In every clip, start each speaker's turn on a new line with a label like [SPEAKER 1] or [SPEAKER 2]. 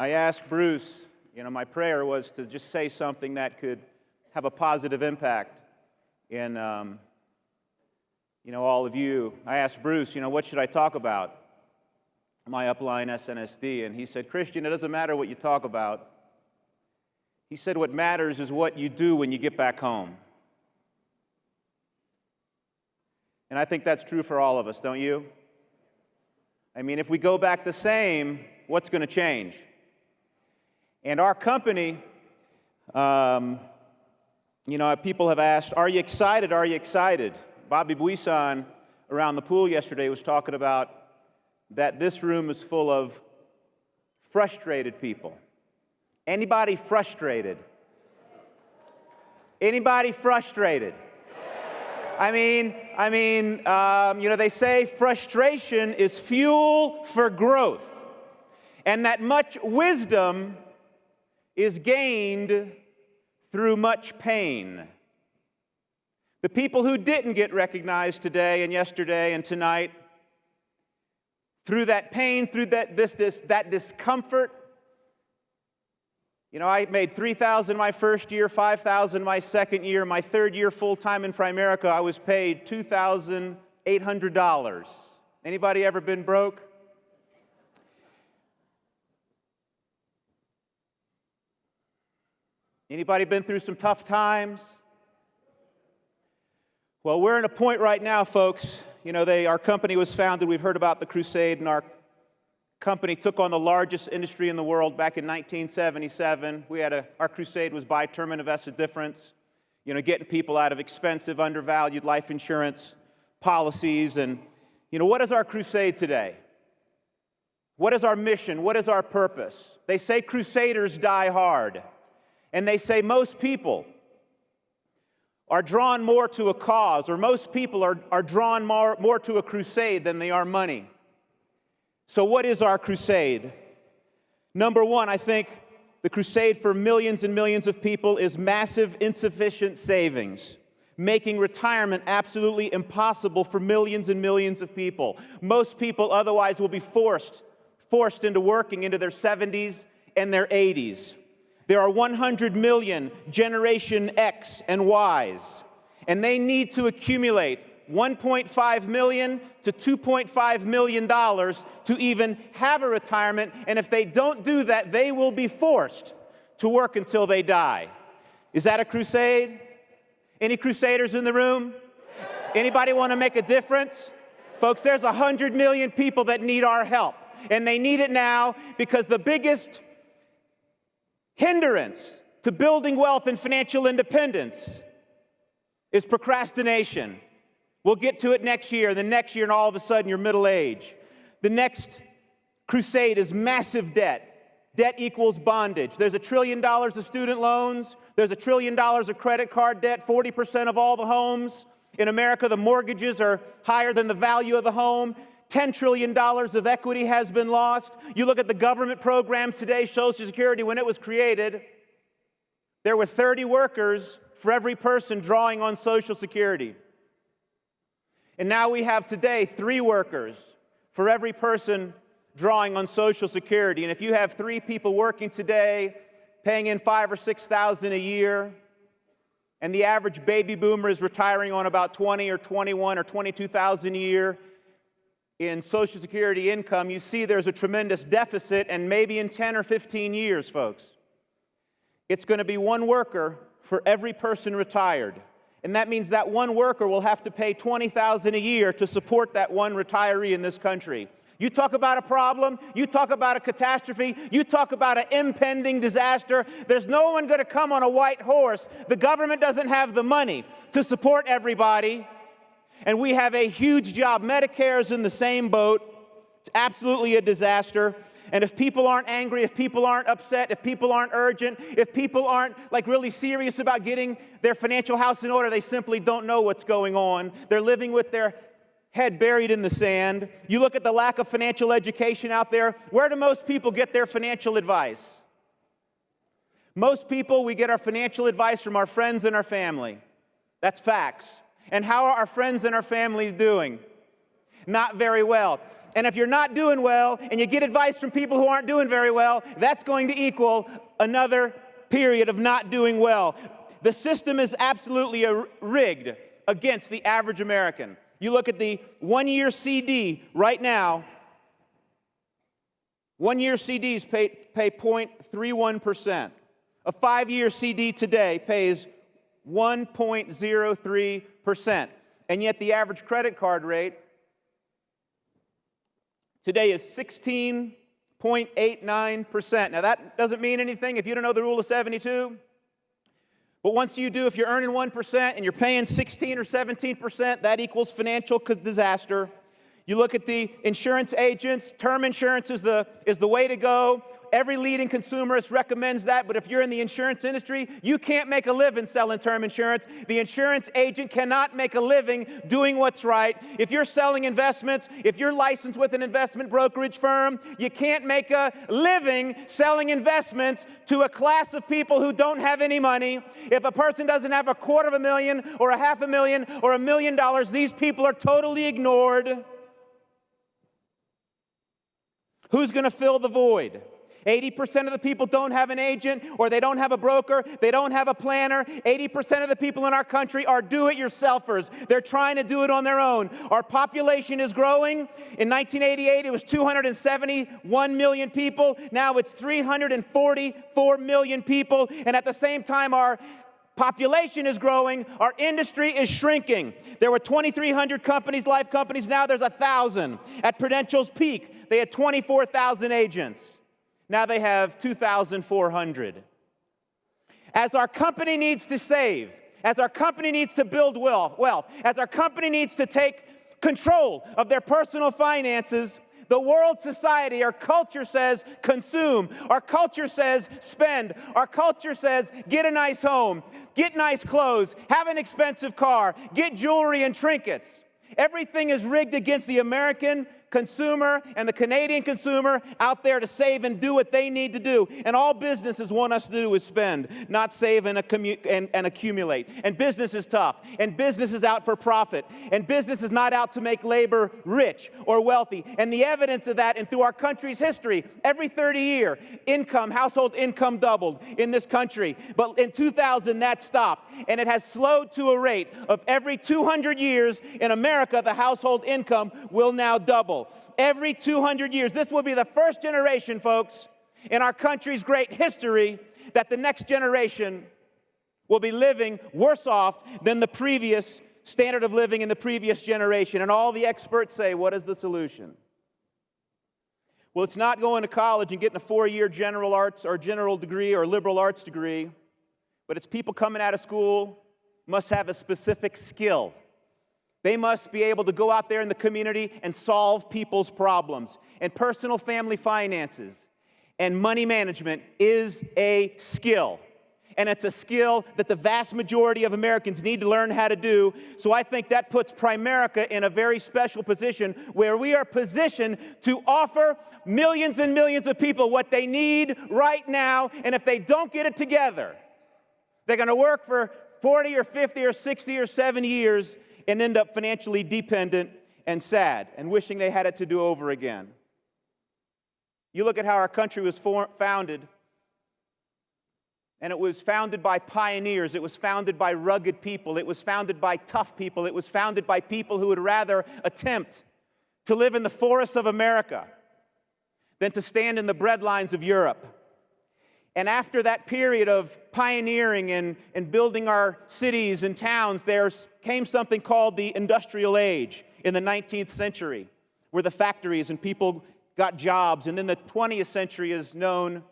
[SPEAKER 1] I asked Bruce, my prayer was to just say something that could have a positive impact in, all of you. I asked Bruce, what should I talk about? My upline SNSD, and he said, Christian, it doesn't matter what you talk about. He said, what matters is what you do when you get back home. And I think that's true for all of us, don't you? I mean, if we go back the same, what's going to change? And our company, people have asked, are you excited? Are you excited? Bobby Buisan around the pool yesterday was talking about that this room is full of frustrated people. Anybody frustrated? Anybody frustrated? They say frustration is fuel for growth, and that much wisdom is gained through much pain. The people who didn't get recognized today and yesterday and tonight, through that pain, through that discomfort. I made $3,000 my first year, $5,000 my second year. My third year full-time in Primerica, I was paid $2,800. Anybody ever been broke? Anybody been through some tough times? Well, we're at a point right now, folks. Our company was founded, we've heard about the crusade, and our company took on the largest industry in the world back in 1977. Our crusade was buy term and invest a difference, getting people out of expensive, undervalued life insurance policies. And, what is our crusade today? What is our mission? What is our purpose? They say crusaders die hard. And they say most people are drawn more to a cause, or most people are drawn more to a crusade than they are money. So what is our crusade? Number one, I think the crusade for millions and millions of people is massive, insufficient savings, making retirement absolutely impossible for millions and millions of people. Most people otherwise will be forced into working into their 70s and their 80s. There are 100 million Generation X and Ys, and they need to accumulate $1.5 million to $2.5 million to even have a retirement, and if they don't do that, they will be forced to work until they die. Is that a crusade? Any crusaders in the room? Anybody want to make a difference? Folks, there's 100 million people that need our help, and they need it now because the biggest hindrance to building wealth and financial independence is procrastination. We'll get to it next year, the next year, and all of a sudden you're middle age. The next crusade is massive debt. Debt equals bondage. There's $1 trillion of student loans. There's $1 trillion of credit card debt. 40% of all the homes in America, the mortgages are higher than the value of the home. $10 trillion of equity has been lost. You look at the government programs today, Social Security, when it was created, there were 30 workers for every person drawing on Social Security. And now we have today 3 workers for every person drawing on Social Security. And if you have 3 people working today, paying in $5,000 or $6,000 a year, and the average baby boomer is retiring on about $20,000 or $21,000 or $22,000 a year, in Social Security income, you see there's a tremendous deficit, and maybe in 10 or 15 years, folks, it's going to be 1 worker for every person retired. And that means that 1 worker will have to pay $20,000 a year to support that 1 retiree in this country. You talk about a problem, you talk about a catastrophe, you talk about an impending disaster. There's no one going to come on a white horse. The government doesn't have the money to support everybody. And we have a huge job. Medicare is in the same boat. It's absolutely a disaster. And if people aren't angry, if people aren't upset, if people aren't urgent, if people aren't really serious about getting their financial house in order, they simply don't know what's going on. They're living with their head buried in the sand. You look at the lack of financial education out there. Where do most people get their financial advice? Most people, we get our financial advice from our friends and our family. That's facts. And how are our friends and our families doing? Not very well. And if you're not doing well and you get advice from people who aren't doing very well, that's going to equal another period of not doing well. The system is absolutely rigged against the average American. You look at the one-year CD right now, one-year CDs pay 0.31%. A five-year CD today pays 1.03%. And yet the average credit card rate today is 16.89%. Now that doesn't mean anything if you don't know the rule of 72. But once you do, if you're earning 1% and you're paying 16 or 17%, that equals financial disaster. You look at the insurance agents, term insurance is the way to go. Every leading consumerist recommends that, but if you're in the insurance industry, you can't make a living selling term insurance. The insurance agent cannot make a living doing what's right. If you're selling investments, if you're licensed with an investment brokerage firm, you can't make a living selling investments to a class of people who don't have any money. If a person doesn't have $250,000 or $500,000 or $1 million, these people are totally ignored. Who's going to fill the void? 80% of the people don't have an agent, or they don't have a broker, they don't have a planner. 80% of the people in our country are do-it-yourselfers. They're trying to do it on their own. Our population is growing. In 1988, it was 271 million people. Now it's 344 million people. And at the same time, our population is growing, our industry is shrinking. There were 2,300 companies, life companies, now there's 1,000. At Prudential's peak, they had 24,000 agents. Now they have 2,400. As our company needs to save, as our company needs to build wealth, as our company needs to take control of their personal finances, the world society, our culture says consume. Our culture says spend. Our culture says get a nice home, get nice clothes, have an expensive car, get jewelry and trinkets. Everything is rigged against the American consumer and the Canadian consumer out there to save and do what they need to do. And all businesses want us to do is spend, not save and accumulate. And business is tough. And business is out for profit. And business is not out to make labor rich or wealthy. And the evidence of that, and through our country's history, every 30 years, household income doubled in this country. But in 2000, that stopped. And it has slowed to a rate of every 200 years in America, the household income will now double. Every 200 years. This will be the first generation, folks, in our country's great history that the next generation will be living worse off than the previous standard of living in the previous generation. And all the experts say, what is the solution? Well, it's not going to college and getting a 4-year general arts or general degree or liberal arts degree, but it's people coming out of school must have a specific skill. They must be able to go out there in the community and solve people's problems. And personal family finances and money management is a skill. And it's a skill that the vast majority of Americans need to learn how to do. So I think that puts Primerica in a very special position where we are positioned to offer millions and millions of people what they need right now. And if they don't get it together, they're going to work for 40 or 50 or 60 or 70 years and end up financially dependent and sad and wishing they had it to do over again. You look at how our country was founded, and it was founded by pioneers. It was founded by rugged people. It was founded by tough people. It was founded by people who would rather attempt to live in the forests of America than to stand in the breadlines of Europe. And after that period of pioneering and building our cities and towns, there came something called the Industrial Age in the 19th century, where the factories and people got jobs. And then the 20th century is known,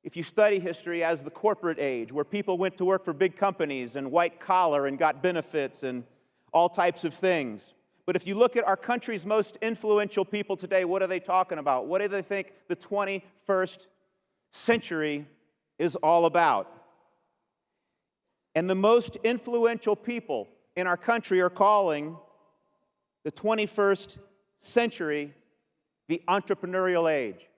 [SPEAKER 1] if you study history, as the Corporate Age, where people went to work for big companies and white collar and got benefits and all types of things. But if you look at our country's most influential people today, what are they talking about? What do they think the 21st century is all about? And the most influential people in our country are calling the 21st century the entrepreneurial age.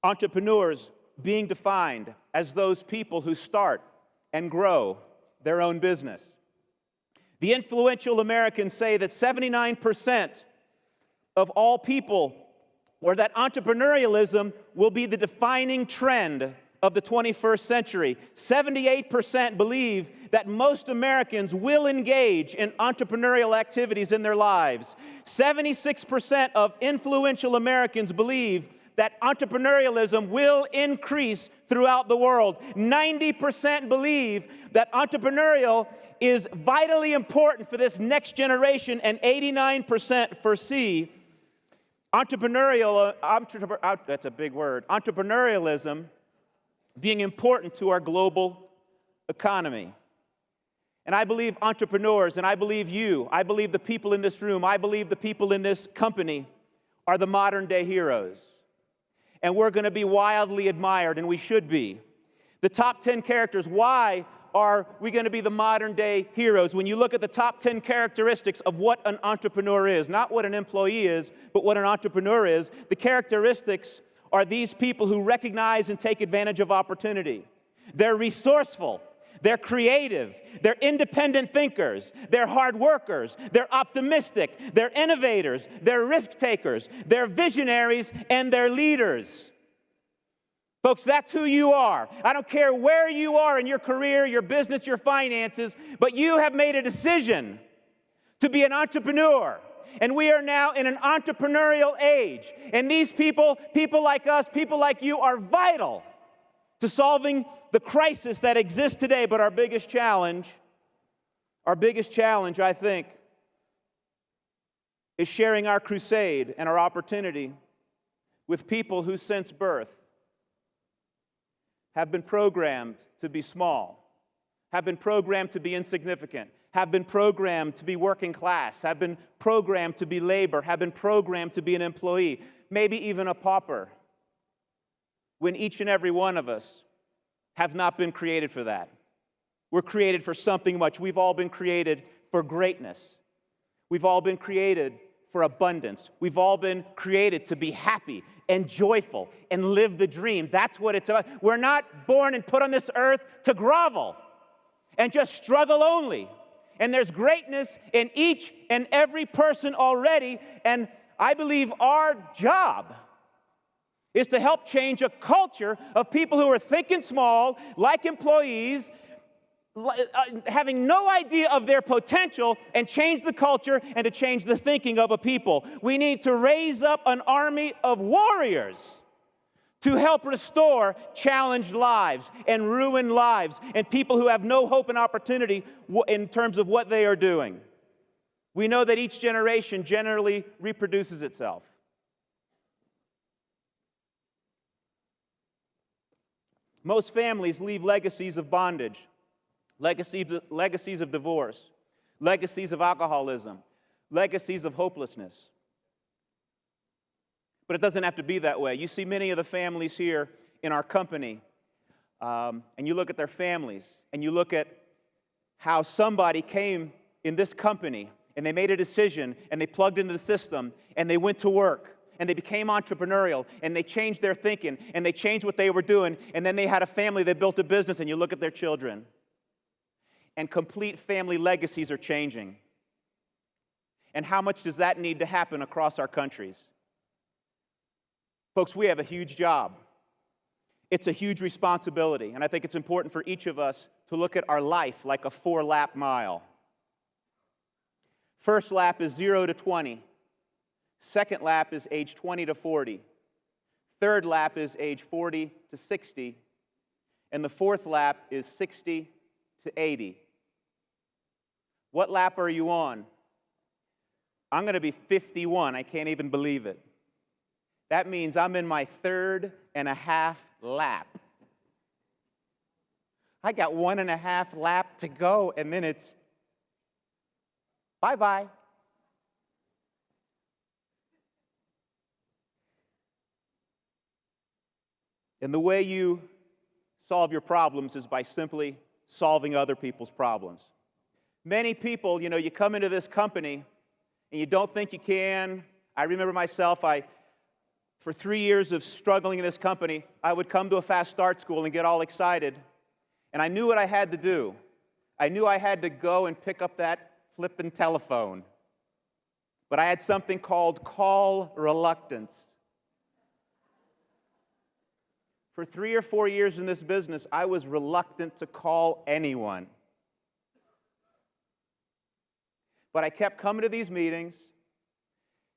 [SPEAKER 1] Entrepreneurs being defined as those people who start and grow their own business. The influential Americans say that 79% of all people, or that entrepreneurialism will be the defining trend of the 21st century. 78% believe that most Americans will engage in entrepreneurial activities in their lives. 76% of influential Americans believe that entrepreneurialism will increase throughout the world. 90% believe that entrepreneurial is vitally important for this next generation, and 89% foresee that's a big word, entrepreneurialism being important to our global economy. And I believe entrepreneurs, and I believe you, I believe the people in this room, I believe the people in this company are the modern day heroes. And we're going to be wildly admired, and we should be. The top 10 characters, why are we going to be the modern day heroes? When you look at the top 10 characteristics of what an entrepreneur is, not what an employee is, but what an entrepreneur is, the characteristics are these people who recognize and take advantage of opportunity. They're resourceful, they're creative, they're independent thinkers, they're hard workers, they're optimistic, they're innovators, they're risk takers, they're visionaries, and they're leaders. Folks, that's who you are. I don't care where you are in your career, your business, your finances, but you have made a decision to be an entrepreneur. And we are now in an entrepreneurial age. And these people like us, people like you, are vital to solving the crisis that exists today. But our biggest challenge, I think, is sharing our crusade and our opportunity with people who since birth have been programmed to be small, have been programmed to be insignificant, have been programmed to be working class, have been programmed to be labor, have been programmed to be an employee, maybe even a pauper, when each and every one of us have not been created for that. We're created for something much. We've all been created for greatness. We've all been created for abundance. We've all been created to be happy and joyful and live the dream. That's what it's about. We're not born and put on this earth to grovel and just struggle only. And there's greatness in each and every person already, and I believe our job is to help change a culture of people who are thinking small, like employees, having no idea of their potential, and change the culture and to change the thinking of a people. We need to raise up an army of warriors to help restore challenged lives and ruined lives and people who have no hope and opportunity in terms of what they are doing. We know that each generation generally reproduces itself. Most families leave legacies of bondage, legacies of divorce, legacies of alcoholism, legacies of hopelessness. But it doesn't have to be that way. You see many of the families here in our company, and you look at their families, and you look at how somebody came in this company, and they made a decision, and they plugged into the system, and they went to work, and they became entrepreneurial, and they changed their thinking, and they changed what they were doing, and then they had a family, they built a business, and you look at their children, and complete family legacies are changing. And how much does that need to happen across our countries? Folks, we have a huge job. It's a huge responsibility, and I think it's important for each of us to look at our life like a 4-lap mile. First lap is 0 to 20. Second lap is age 20 to 40. Third lap is age 40 to 60. And the fourth lap is 60 to 80. What lap are you on? I'm going to be 51. I can't even believe it. That means I'm in my 3.5 lap. I got 1.5 lap to go, and then it's bye-bye. And the way you solve your problems is by simply solving other people's problems. Many people, you come into this company and you don't think you can. I remember myself, for 3 years of struggling in this company, I would come to a fast start school and get all excited. And I knew what I had to do. I knew I had to go and pick up that flipping telephone. But I had something called call reluctance. For 3 or 4 years in this business, I was reluctant to call anyone. But I kept coming to these meetings,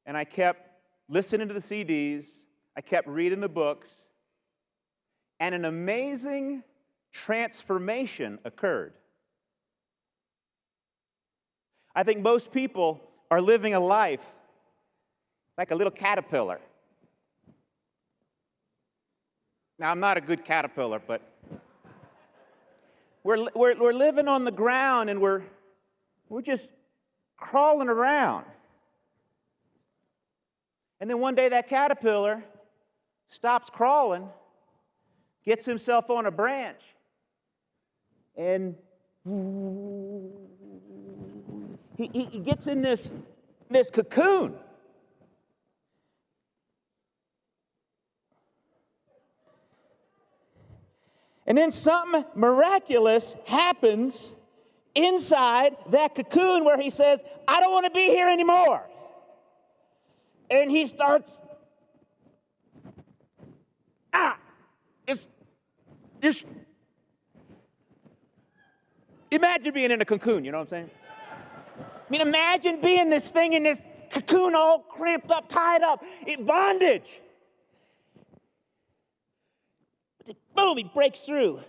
[SPEAKER 1] and I kept listening to the CDs, I kept reading the books, and an amazing transformation occurred. I think most people are living a life like a little caterpillar. Now, I'm not a good caterpillar, but we're living on the ground, and we're just crawling around. And then one day that caterpillar stops crawling, gets himself on a branch, and he gets in this cocoon. And then something miraculous happens inside that cocoon where he says, I don't want to be here anymore. And he starts, just imagine being in a cocoon, you know what I'm saying? I mean, imagine being this thing in this cocoon all cramped up, tied up, in bondage. Boom, he breaks through.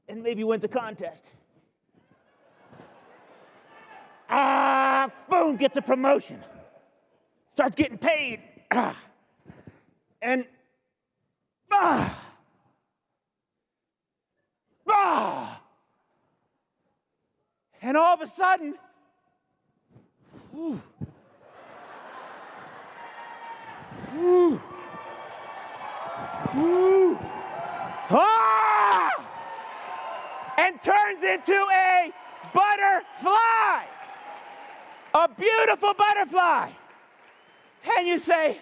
[SPEAKER 1] And maybe wins a contest. Boom, gets a promotion. Starts getting paid. And and all of a sudden, and turns into a butterfly, a beautiful butterfly. And you say,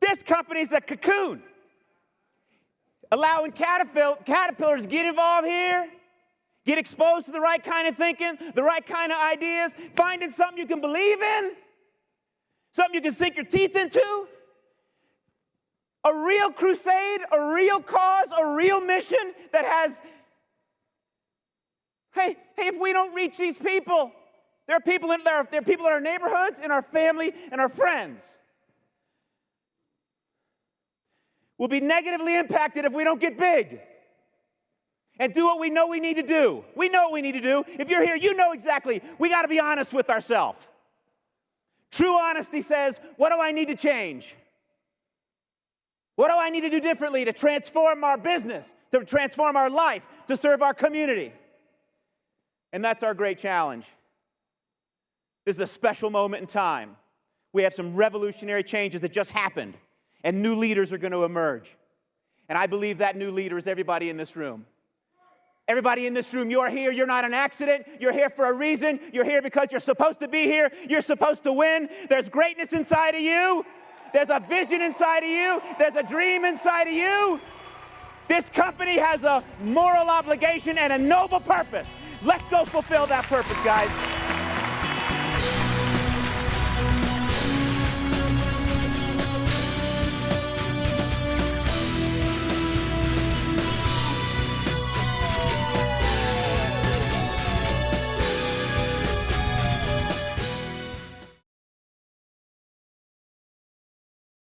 [SPEAKER 1] this company's a cocoon, allowing caterpillars to get involved here, get exposed to the right kind of thinking, the right kind of ideas, finding something you can believe in, something you can sink your teeth into, a real crusade, a real cause, a real mission that has, hey, if we don't reach these people, there are people in our neighborhoods, in our family, and our friends. We'll be negatively impacted if we don't get big and do what we know we need to do. We know what we need to do. If you're here, you know exactly. We got to be honest with ourselves. True honesty says, what do I need to change? What do I need to do differently to transform our business, to transform our life, to serve our community? And that's our great challenge. This is a special moment in time. We have some revolutionary changes that just happened, and new leaders are going to emerge. And I believe that new leader is everybody in this room. Everybody in this room, you are here. You're not an accident. You're here for a reason. You're here because you're supposed to be here. You're supposed to win. There's greatness inside of you. There's a vision inside of you. There's a dream inside of you. This company has a moral obligation and a noble purpose. Let's go fulfill that purpose, guys.